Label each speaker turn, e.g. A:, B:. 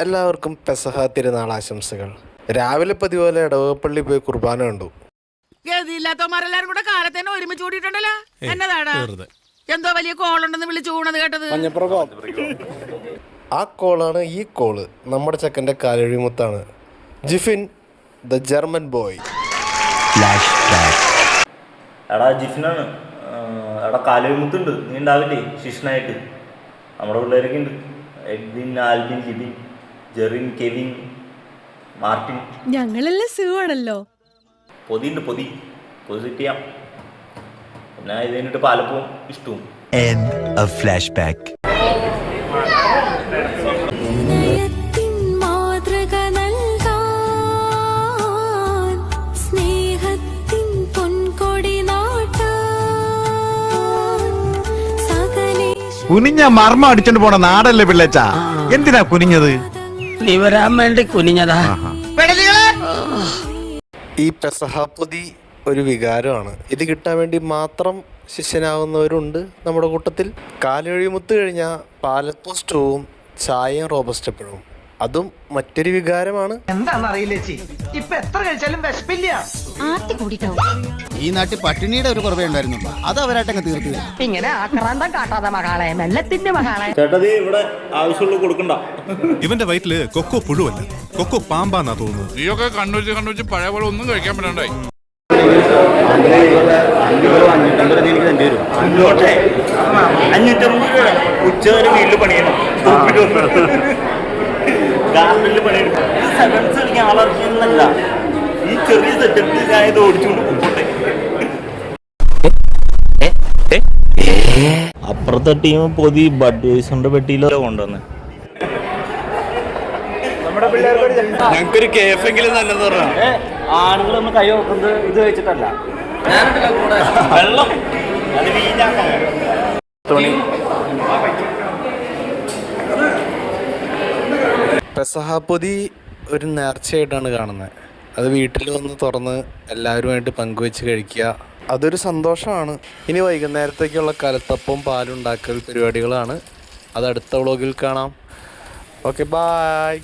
A: എല്ലാവർക്കും പെസഹ തിരുനാൾ ആശംസകൾ. രാവിലെ പതിപോലെ ഇടവകപ്പള്ളി പോയി കുർബാന കണ്ടു.
B: ഗതിയില്ലാത്തവന്മാരെല്ലാരും കൂടെ കാലത്തേനെ ഒരുമിച്ച് കൂടിയിട്ടുണ്ടല്ലോ. എന്നതാണ് എന്തോ വലിയ കോളുണ്ടെന്ന് വിളിച്ചു കൂണത് കേട്ടത്?
A: ആ കോളാണ് ഈ കോള്. നമ്മുടെ ചെക്കൻ്റെ കാലഴിമുത്താണ്. Jifin the German boy.
C: എടാ ജിഫിനാണ്. എടാ കാലഴിമുത്തുണ്ട്, നീ ഉണ്ടാവില്ലേ ശിഷ്യനായിട്ട്? നമ്മുടെ പിള്ളേരൊക്കെ ഉണ്ട്. Edwin, Albin, Libin, Jerin, Kevin, Martin.
D: ഞങ്ങളെല്ലാം സുഖമാണല്ലോ.
C: പൊതിയുണ്ട്, പൊതി സെറ്റ് ചെയ്യാം. പിന്നെ ഇത് കഴിഞ്ഞിട്ട് പാലപ്പവും ഇഷ്ടവും.
E: കുനിഞ്ഞ മർമ്മം അടിച്ചോണ്ട് പോണ നാടല്ലേ പിള്ളേച്ചാ? എന്തിനാ കുനിഞ്ഞത്?
F: നീ വരാൻ വേണ്ടി കുനിഞ്ഞതാ.
A: ഈ പെസഹ പൊതി ഒരു വികാരമാണ്. ഇത് കിട്ടാൻ വേണ്ടി മാത്രം ശിഷ്യനാവുന്നവരുണ്ട് നമ്മുടെ കൂട്ടത്തിൽ. കാലഴിമുത്ത് കഴിഞ്ഞാൽ പാലപ്പവും സ്റ്റൂവും ചായയും റോബസ്റ്റപ്പഴും, അതും മറ്റൊരു വികാരമാണ്.
G: ഈ നാട്ടിൽ പട്ടിണിയുടെ ഒരു കുറവേ ഉണ്ടായിരുന്നുള്ളൂ, അത് അവരായിട്ടങ്ങ് തീർത്തു.
F: ഇങ്ങനെ ആക്രാന്തം കാട്ടാതെ മകളെ, മെല്ലത്തിന്റെ മകളെ.
C: ചേട്ടാ ഇവിടെ ആവശ്യമുള്ള കൊടുക്കണ്ട.
H: ഇവന്റെ വയറ്റില് കൊക്കോ പുഴുവല്ല, കൊക്കോ പാമ്പാന്നാ തോന്നുന്നത്.
I: നീയൊക്കെ കണ്ണൂരിച്ച് പഴയ പോലെ ഒന്നും കഴിക്കാൻ പറ്റണ്ടായി.
C: 550 രൂപ ഉച്ചവരെ വീട്ടിൽ പണിയണം. ഗാർഡനിൽ പണിയെടുക്കും. സെവൻസ് കളിക്കാൻ ആളറിയുന്നല്ല, ഈ ചെറിയ സെറ്റപ്പ് ഞാനിത് ഓടിച്ചുകൊണ്ട് പോട്ടെ. അപ്പുറത്തെ ടീം പൊതി ബഡ്വേഴ്സിന്റെ പെട്ടിയിലോ കൊണ്ടുവന്ന്
I: ഞങ്ങൾക്കൊരു കേഫെങ്കിലും നല്ലതെന്ന് പറഞ്ഞാ
C: ആണുങ്ങൾ നമ്മൾ കൈ നോക്കുന്നത് ഇത് വെച്ചിട്ടല്ല, വെള്ളം അത് തുണി.
A: പെസഹ പൊതി ഒരു നേർച്ചയായിട്ടാണ് കാണുന്നത്. അത് വീട്ടിൽ വന്ന് തുറന്ന് എല്ലാവരുമായിട്ട് പങ്കുവെച്ച് കഴിക്കുക, അതൊരു സന്തോഷമാണ്. ഇനി വൈകുന്നേരത്തേക്കുള്ള കലത്തപ്പവും പാലുണ്ടാക്കൽ പരിപാടികളാണ്. അത് അടുത്ത വ്ളോഗിൽ കാണാം. Okay, bye.